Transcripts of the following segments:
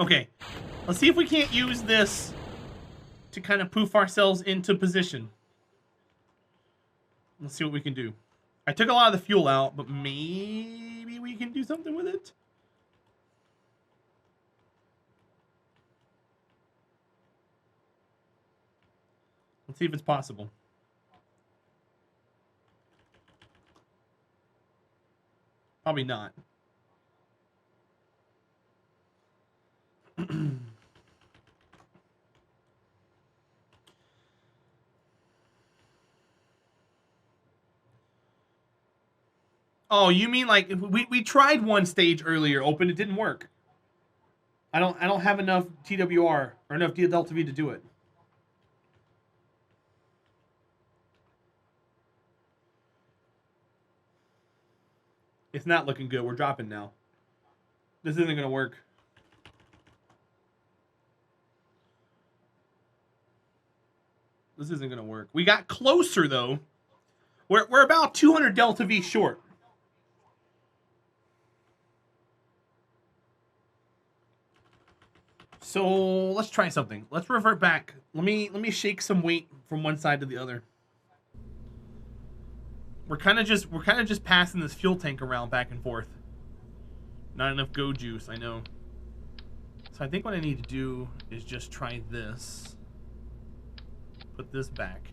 Okay, let's see if we can't use this to kind of poof ourselves into position. Let's see what we can do. I took a lot of the fuel out, but maybe we can do something with it. Let's see if it's possible. Probably not. Oh, you mean like we tried one stage earlier, open, it didn't work. I don't have enough TWR or enough Delta V to do it. It's not looking good. We're dropping now. This isn't gonna work. This isn't gonna work. We got closer though. We're about 200 Delta V short. So let's try something. Let's revert back. Let me shake some weight from one side to the other. We're kind of just passing this fuel tank around back and forth. Not enough go juice, I know. So I think what I need to do is just try this. Put this back.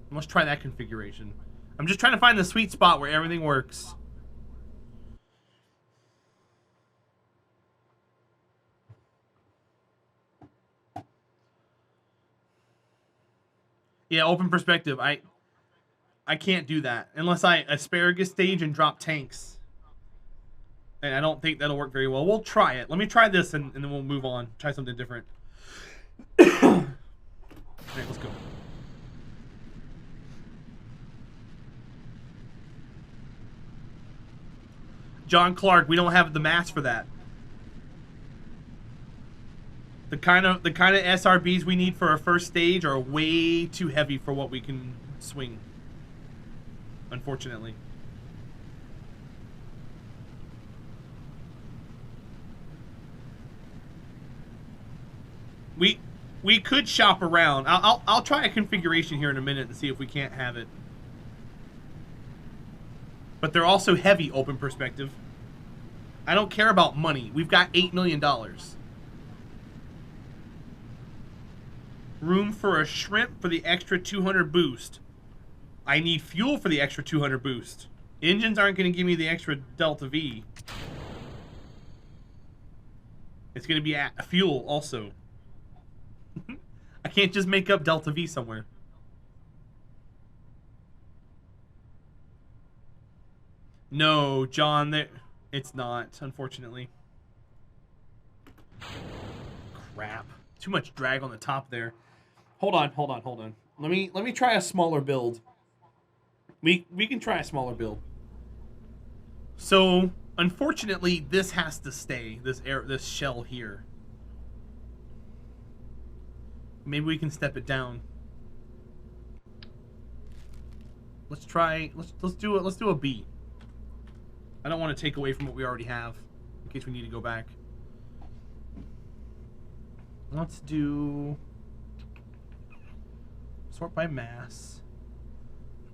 And let's try that configuration. I'm just trying to find the sweet spot where everything works. Yeah, open perspective. I can't do that unless I asparagus stage and drop tanks. And I don't think that'll work very well. We'll try it. Let me try this and then we'll move on. Try something different. Alright, let's go. John Clark, we don't have the mass for that. The kind of SRBs we need for our first stage are way too heavy for what we can swing. Unfortunately. We could shop around. I'll try a configuration here in a minute and see if we can't have it. But they're also heavy, open perspective. I don't care about money. We've got $8 million. Room for a shrimp for the extra 200 boost. I need fuel for the extra 200 boost. Engines aren't going to give me the extra Delta V. It's going to be a fuel also. I can't just make up Delta V somewhere. No, John, it's not, unfortunately. Crap. Too much drag on the top there. Hold on. Let me try a smaller build. We can try a smaller build. So, unfortunately, this has to stay. This shell here. Maybe we can step it down. Let's try. Let's do a B. I don't want to take away from what we already have, in case we need to go back. Let's do sort by mass.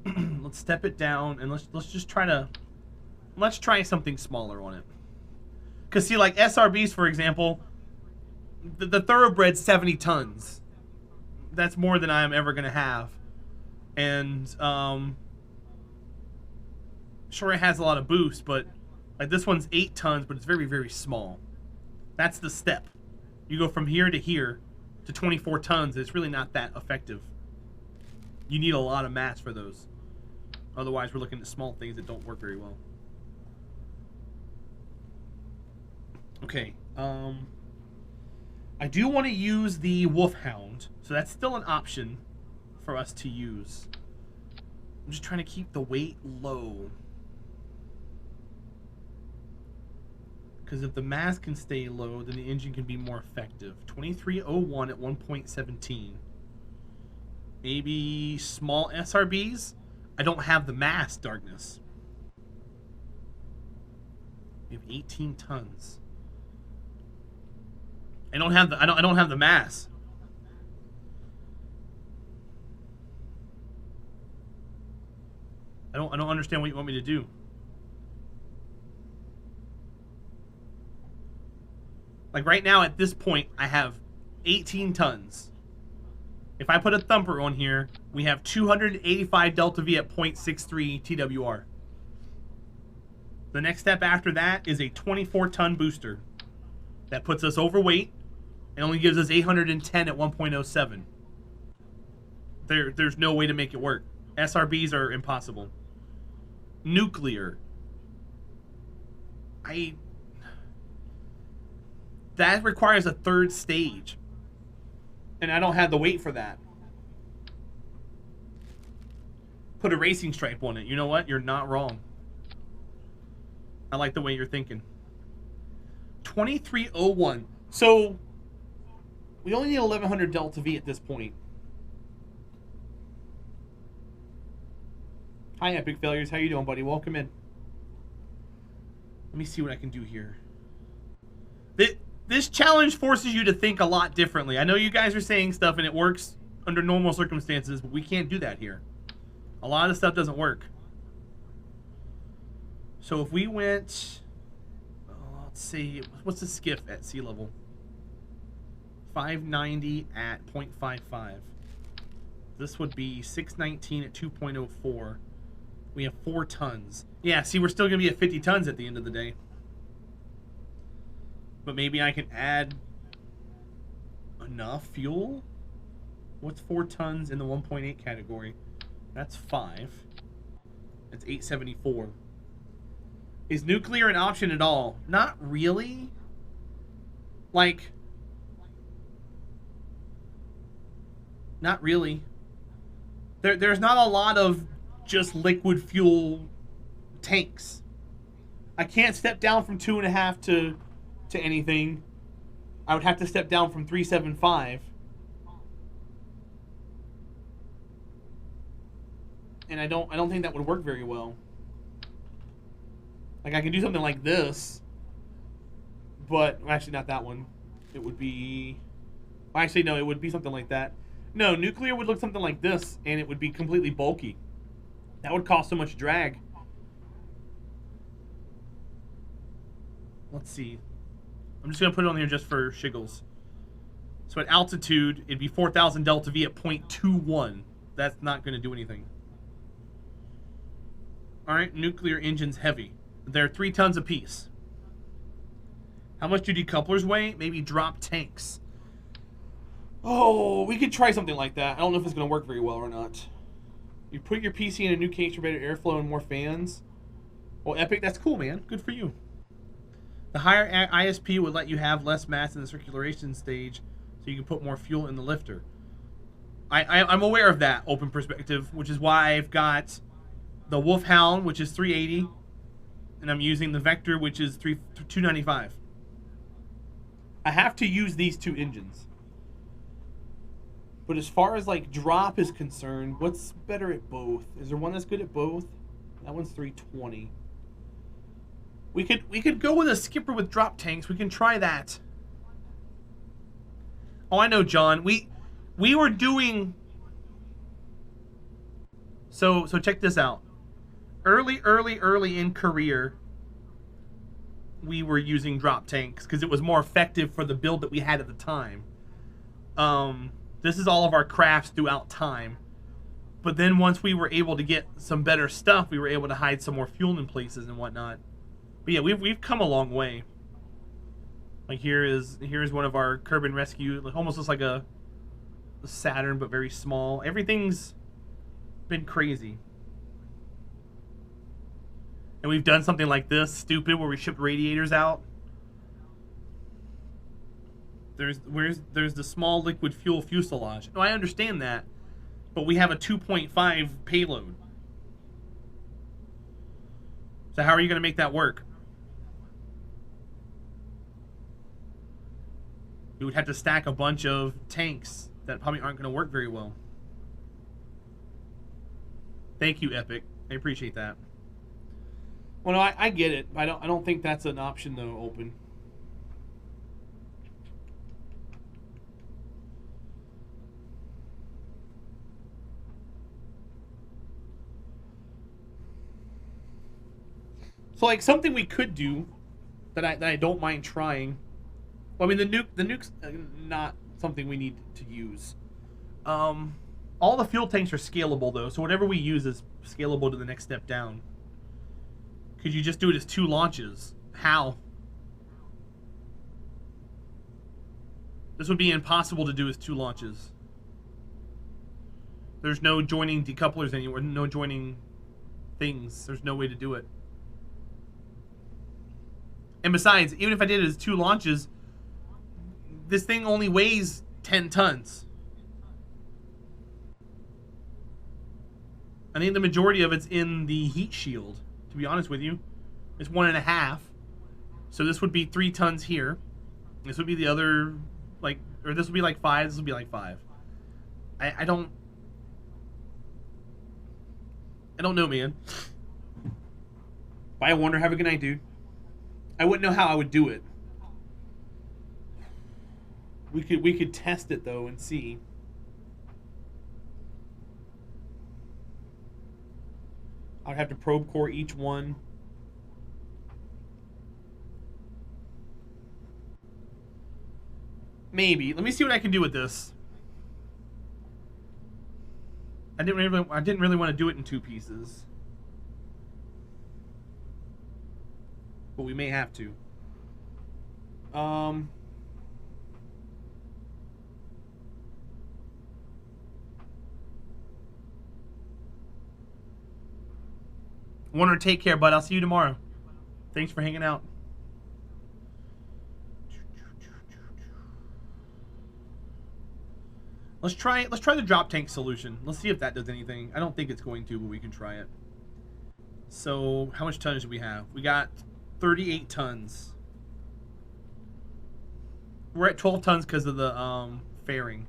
Let's step it down and let's just try something smaller on it. Cause see, like SRBs for example, the thoroughbred's 70 tons. That's more than I'm ever gonna have, and sure it has a lot of boost, but like this one's 8 tons, but it's very, very small. That's the step. You go from here to here to 24 tons. It's really not that effective. You need a lot of mass for those. Otherwise, we're looking at small things that don't work very well. Okay. I do want to use the Wolfhound, so that's still an option for us to use. I'm just trying to keep the weight low. Because if the mass can stay low, then the engine can be more effective. 2301 at 1.17. Maybe small SRBs? I don't have the mass, Darkness. We have 18 tons. I don't have the I don't have the mass. I don't understand what you want me to do. Like right now at this point I have 18 tons. If I put a thumper on here, we have 285 delta V at 0.63 TWR. The next step after that is a 24-ton booster. That puts us overweight and only gives us 810 at 1.07. There's no way to make it work. SRBs are impossible. Nuclear. That requires a third stage. And I don't have the weight for that. Put a racing stripe on it. You know what? You're not wrong. I like the way you're thinking. 2301. So, we only need 1100 delta V at this point. Hi, Epic Failures. How you doing, buddy? Welcome in. Let me see what I can do here. This challenge forces you to think a lot differently. I know you guys are saying stuff and it works under normal circumstances, but we can't do that here. A lot of stuff doesn't work. So if we went, let's see, what's the skiff at sea level? 590 at 0.55. This would be 619 at 2.04. We have 4 tons. Yeah, see, we're still going to be at 50 tons at the end of the day. But maybe I can add enough fuel? What's 4 tons in the 1.8 category? That's 5. That's 874. Is nuclear an option at all? Not really. Like, not really. There's not a lot of just liquid fuel tanks. I can't step down from 2.5 to anything. I would have to step down from 375. And I don't think that would work very well. Like I can do something like this, but actually not that one. It would be, actually no, it would be something like that. No, nuclear would look something like this, and it would be completely bulky. That would cause so much drag. Let's see. I'm just gonna put it on here just for shiggles. So at altitude, it'd be 4,000 delta V at 0.21. That's not gonna do anything. All right, nuclear engines heavy. They're 3 tons apiece. How much do decouplers weigh? Maybe drop tanks. Oh, we could try something like that. I don't know if it's going to work very well or not. You put your PC in a new case for better airflow and more fans. Well, Epic, that's cool, man. Good for you. The higher ISP would let you have less mass in the circulation stage so you can put more fuel in the lifter. I'm aware of that open perspective, which is why I've got the Wolfhound, which is 380. And I'm using the Vector, which is 295. I have to use these 2 engines. But as far as like drop is concerned, what's better at both? Is there one that's good at both? That one's 320. We could go with a skipper with drop tanks. We can try that. Oh, I know, John. We were doing. So check this out. Early in career, we were using drop tanks because it was more effective for the build that we had at the time. This is all of our crafts throughout time. But then once we were able to get some better stuff, we were able to hide some more fuel in places and whatnot. But yeah, we've come a long way. Like here's one of our Kerbal rescue. It almost looks like a Saturn, but very small. Everything's been crazy. And we've done something like this, stupid, where we shipped radiators out. There's the small liquid fuel fuselage. No, I understand that, but we have a 2.5 payload. So how are you going to make that work? You would have to stack a bunch of tanks that probably aren't going to work very well. Thank you, Epic. I appreciate that. Well, no, I get it. I don't think that's an option though. Open. So like something we could do that I don't mind trying. Well, I mean the nuke's not something we need to use. All the fuel tanks are scalable though, so whatever we use is scalable to the next step down. Could you just do it as 2 launches? How? This would be impossible to do as 2 launches. There's no joining decouplers anywhere, no joining things. There's no way to do it. And besides, even if I did it as 2 launches, this thing only weighs 10 tons. I think the majority of it's in the heat shield, to be honest with you. It's 1.5. So this would be 3 tons here. This would be the other, like, or this would be like 5. This would be like 5. I don't know, man. Bye, Wonder. Have a good night, dude. I wouldn't know how I would do it. We could test it though and see. I'd have to probe core each one. Maybe. Let me see what I can do with this. I didn't really want to do it in 2 pieces. But we may have to. Wonder, take care, bud. I'll see you tomorrow. Thanks for hanging out. Let's try the drop tank solution. Let's see if that does anything. I don't think it's going to, but we can try it. So, how much tonnage do we have? We got 38 tons. We're at 12 tons because of the fairing.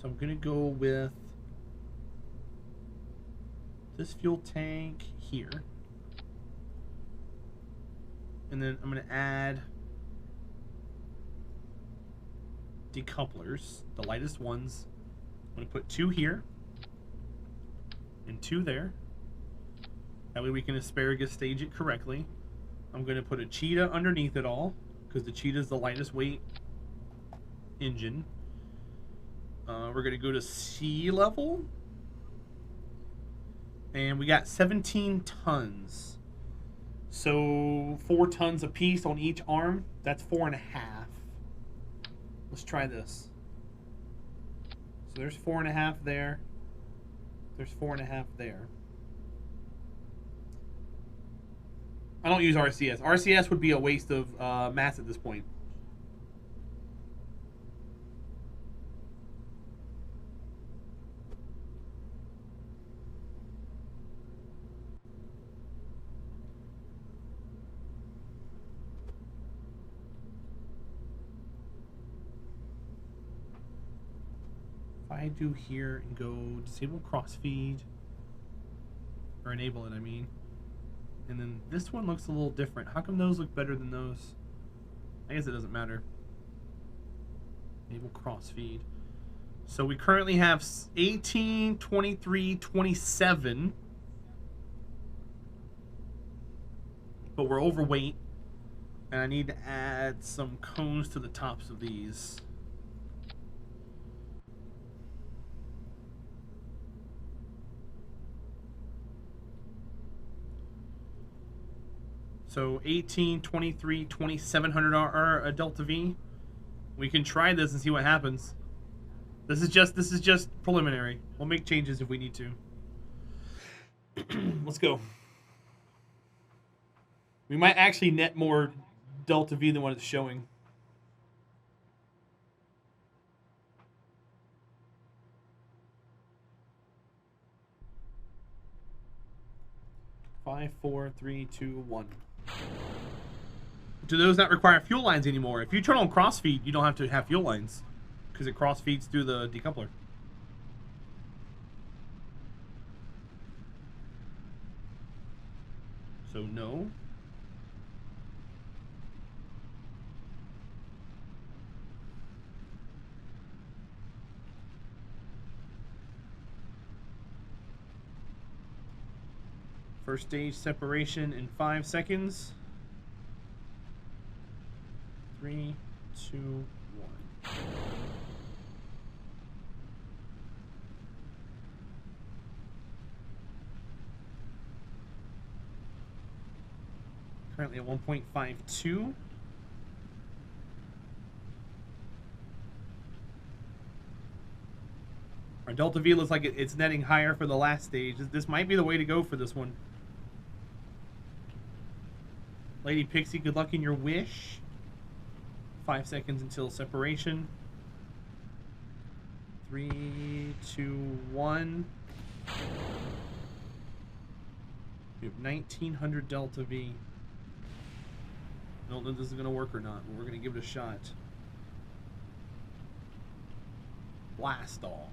So I'm gonna go with this fuel tank here. And then I'm gonna add decouplers, the lightest ones. I'm gonna put 2 here and 2 there. That way we can asparagus stage it correctly. I'm gonna put a cheetah underneath it all because the cheetah is the lightest weight engine. We're gonna go to sea level, and we got 17 tons. So 4 tons a piece on each arm. That's 4.5. Let's try this. So there's 4.5 there. There's 4.5 there. I don't use RCS. RCS would be a waste of mass at this point. I do here and go disable crossfeed, or enable it, I mean. And then this one looks a little different. How come those look better than those? I guess it doesn't matter. Enable crossfeed. So we currently have 18, 23, 27. But we're overweight. And I need to add some cones to the tops of these. So 18, 23, 2700 are a Delta V. We can try this and see what happens. This is just preliminary. We'll make changes if we need to. Let's go. We might actually net more Delta V than what it's showing. Five, four, three, two, one. Do those not require fuel lines anymore? If you turn on crossfeed, you don't have to have fuel lines because it crossfeeds through the decoupler. So no. First stage separation in 5 seconds. 3, 2, 1. Currently at 1.52. Our Delta V looks like it's netting higher for the last stage. This might be the way to go for this one. Lady Pixie, good luck in your wish. 5 seconds until separation. 3, 2, 1. We have 1900 Delta V. I don't know if this is going to work or not, but we're going to give it a shot. Blast off.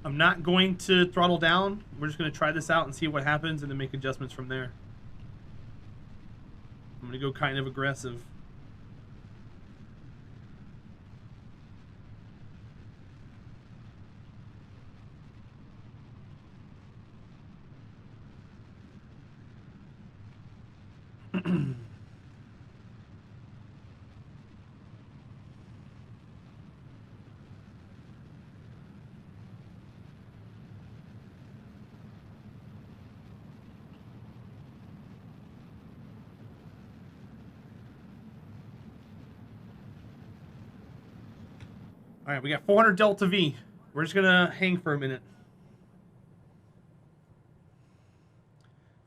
I'm not going to throttle down. We're just going to try this out and see what happens and then make adjustments from there. I'm going to go kind of aggressive. All right, we got 400 Delta V. We're just gonna hang for a minute.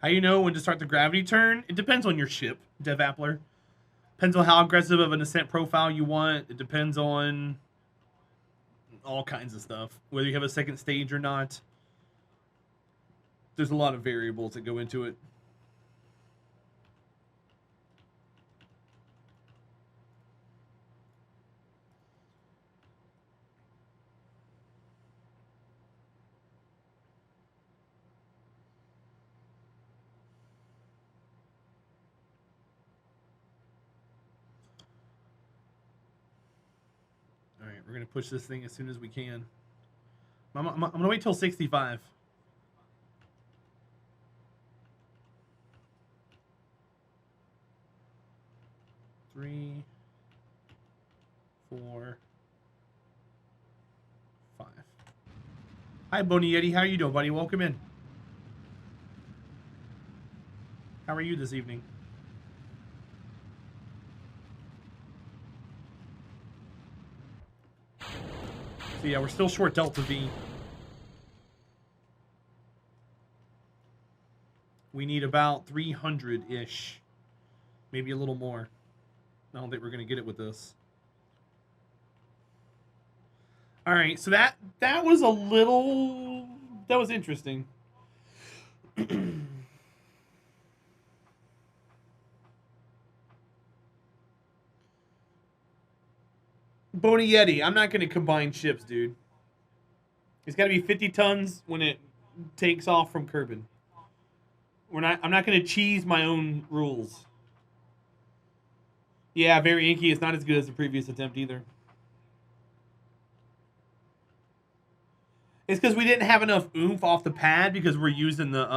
How you know when to start the gravity turn? It depends on your ship, Dev Appler. Depends on how aggressive of an ascent profile you want. It depends on all kinds of stuff. Whether you have a second stage or not. There's a lot of variables that go into it. All right, we're gonna push this thing as soon as we can. I'm gonna wait till 65. Three, 4, 5. Hi, Boney Yeti. How are you doing, buddy? Welcome in. How are you this evening? So yeah, we're still short Delta V. We need about 300-ish. Maybe a little more. I don't think we're going to get it with this. All right, so that was a little... That was interesting. Boney Yeti, I'm not going to combine ships, dude. It's got to be 50 tons when it takes off from Kerbal. I'm not going to cheese my own rules. Yeah, very inky. It's not as good as the previous attempt either. It's because we didn't have enough oomph off the pad because we're using the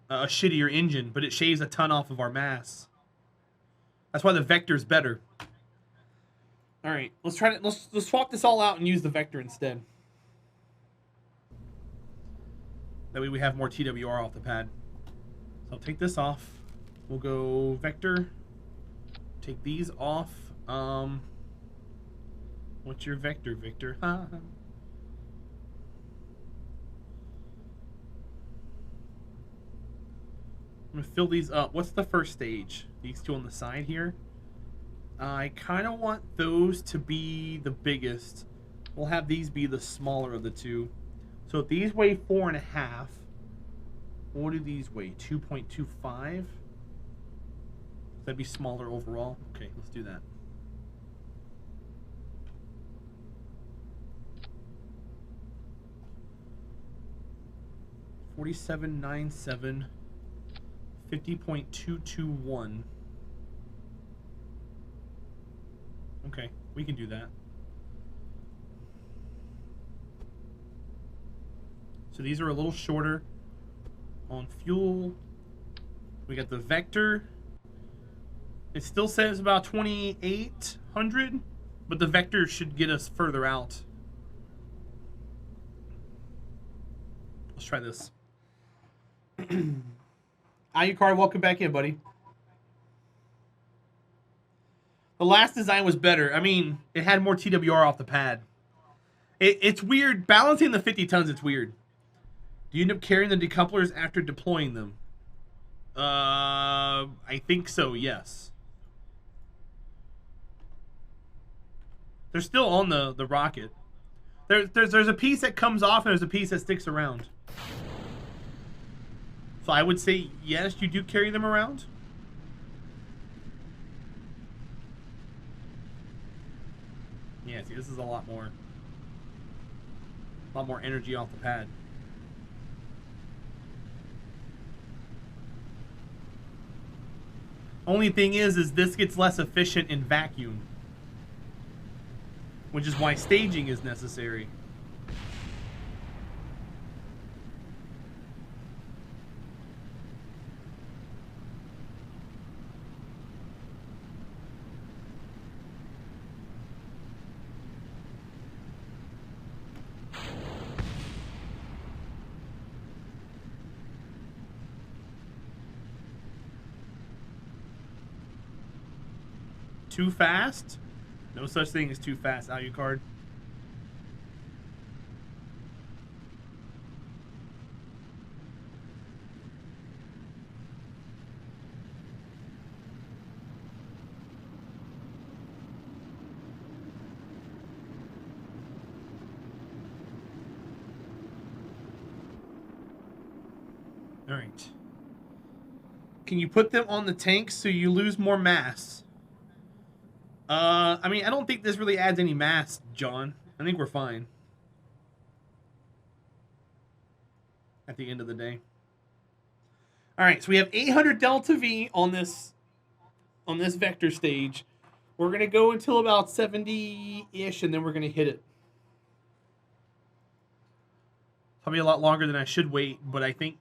a shittier engine, but it shaves a ton off of our mass. That's why the vector's better. All right, let's try to let's swap this all out and use the vector instead. That way we have more TWR off the pad. So I'll take this off. We'll go vector. Take these off. What's your vector, Victor? I'm gonna fill these up. What's the first stage? These two on the side here. I kind of want those to be the biggest. We'll have these be the smaller of the two. So if these weigh 4.5, what do these weigh? 2.25? That'd be smaller overall. Okay, let's do that. $47.97, 50.221. Okay, we can do that. So these are a little shorter on fuel. We got the Vector. It still says about 2,800, but the Vector should get us further out. Let's try this. Ayukar, welcome back in, buddy. The last design was better. I mean, it had more TWR off the pad. It's weird. Balancing the 50 tons, it's weird. Do you end up carrying the decouplers after deploying them? I think so, yes. They're still on the rocket. There's a piece that comes off and there's a piece that sticks around. So I would say, yes, you do carry them around. Yeah, see, this is a lot more energy off the pad. Only thing is this gets less efficient in vacuum, which is why staging is necessary. Too fast? No such thing as too fast, Alucard. All right. Can you put them on the tanks so you lose more mass? I mean, I don't think this really adds any mass, John. I think we're fine. At the end of the day. All right, so we have 800 delta V on this vector stage. We're gonna go until about 70-ish, and then we're gonna hit it. Probably a lot longer than I should wait, but I think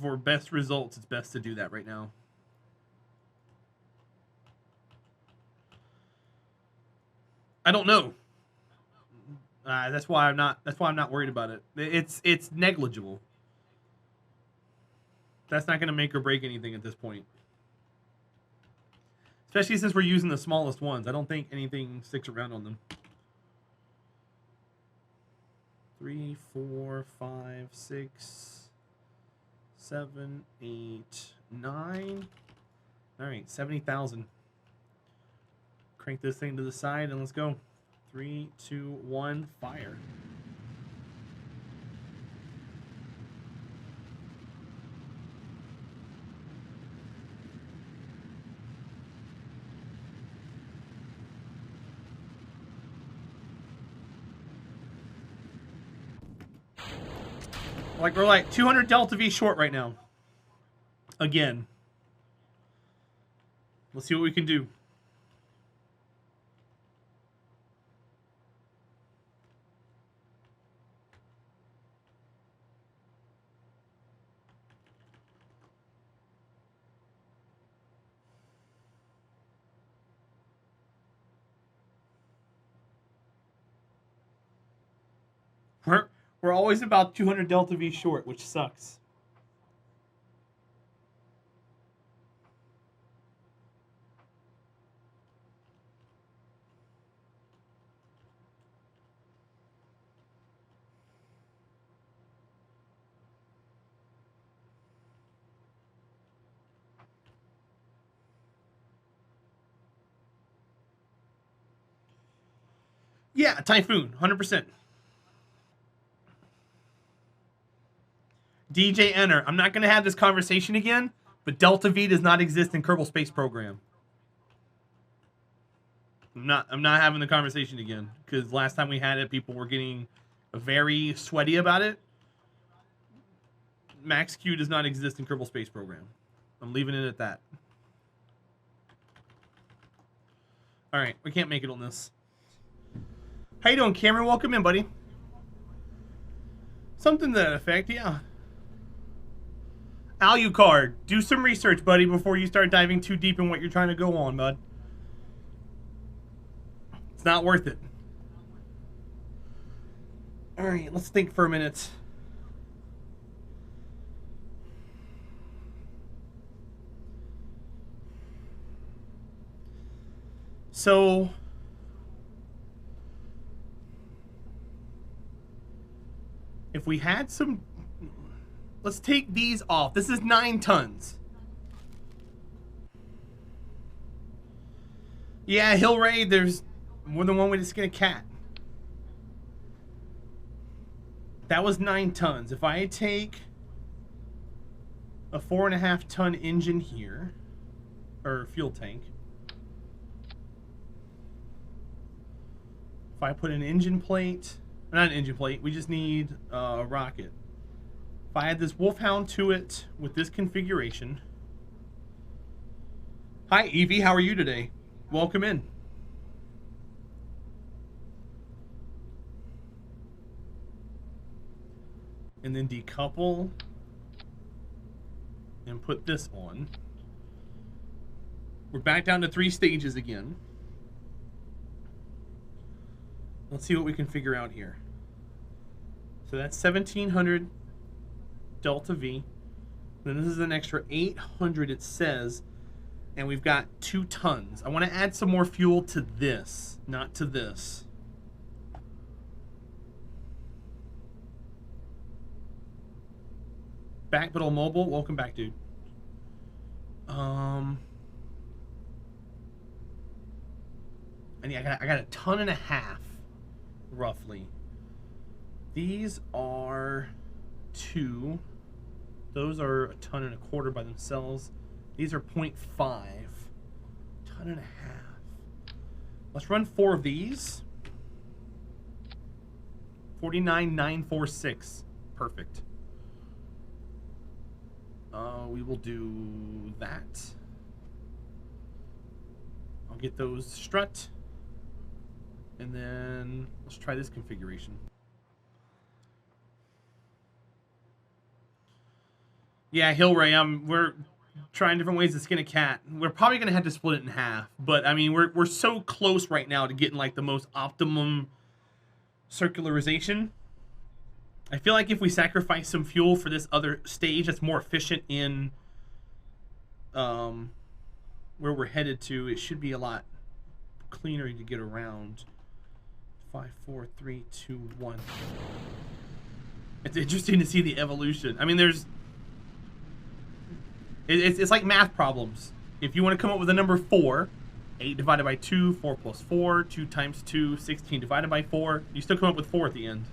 for best results, it's best to do that right now. I don't know. That's why I'm not worried about it. It's negligible. That's not going to make or break anything at this point. Especially since we're using the smallest ones. I don't think anything sticks around on them. 3, 4, 5, 6, 7, 8, 9. All right, 70,000. Crank this thing to the side and let's go. 3, 2, 1, fire. We're like 200 delta V short right now. Again. Let's see what we can do. We're always about 200 delta V short, which sucks. Yeah, Typhoon, 100%. DJ Enter, I'm not going to have this conversation again, but Delta V does not exist in Kerbal Space Program. I'm not having the conversation again, because last time we had it, people were getting very sweaty about it. Max Q does not exist in Kerbal Space Program. I'm leaving it at that. All right, we can't make it on this. How you doing, Cameron? Welcome in, buddy. Something to that effect, yeah. Alucard, do some research, buddy, before you start diving too deep in what you're trying to go on, bud. It's not worth it. All right, let's think for a minute. So, if we had some, let's take these off. This is 9 tons. Yeah, Hillray, there's more than one way to skin a cat. That was 9 tons. If I take a 4.5 ton engine here, or fuel tank, if I put an engine plate, not an engine plate, we just need a rocket. If I add this Wolfhound to it with this configuration. Hi, Evie, how are you today? Welcome in. And then decouple and put this on. We're back down to 3 stages again. Let's see what we can figure out here. So that's 1700 delta V. Then this is an extra 800 it says, and we've got 2 tons. I want to add some more fuel to this, not to this. Backpedal Mobile, welcome back, dude. And yeah, I got 1.5 tons, roughly. These are 2. Those are 1.25 tons by themselves. These are 0.5. 1.5 tons. Let's run 4 of these. 49,946. Perfect. We will do that. I'll get those strut. And then let's try this configuration. Yeah, Hillray, we're trying different ways to skin a cat. We're probably gonna have to split it in half, but I mean we're so close right now to getting like the most optimum circularization. I feel like if we sacrifice some fuel for this other stage that's more efficient in where we're headed to, it should be a lot cleaner to get around. 5, 4, 3, 2, 1. It's interesting to see the evolution. I mean, it's like math problems. If you want to come up with a number 4, 8 divided by 2, 4 plus 4, 2 times 2, 16 divided by 4, you still come up with 4 at the end.